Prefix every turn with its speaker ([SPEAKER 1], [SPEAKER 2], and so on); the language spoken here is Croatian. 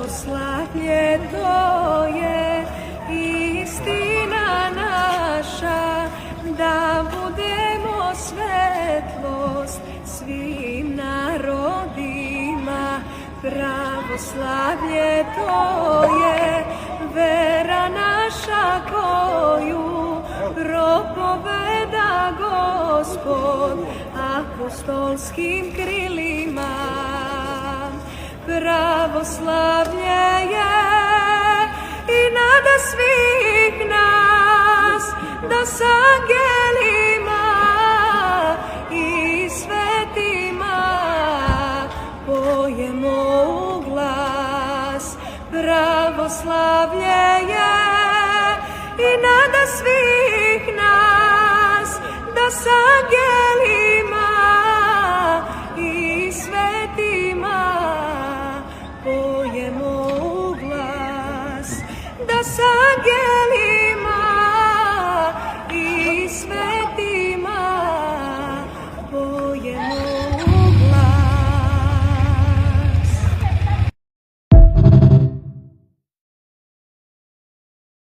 [SPEAKER 1] Pravoslavlje to je istina naša, da budemo svetlost svim narodima. Pravoslavlje to je vera naša koju propoveda Gospod apostolskim krilima. Pravoslavlje je i nada svih nas, da s angelima i svetima pojemo u glas. Pravoslavlje je i nada svih nas, da s angelima i svetima pojemo u glas, da s angelima i svetima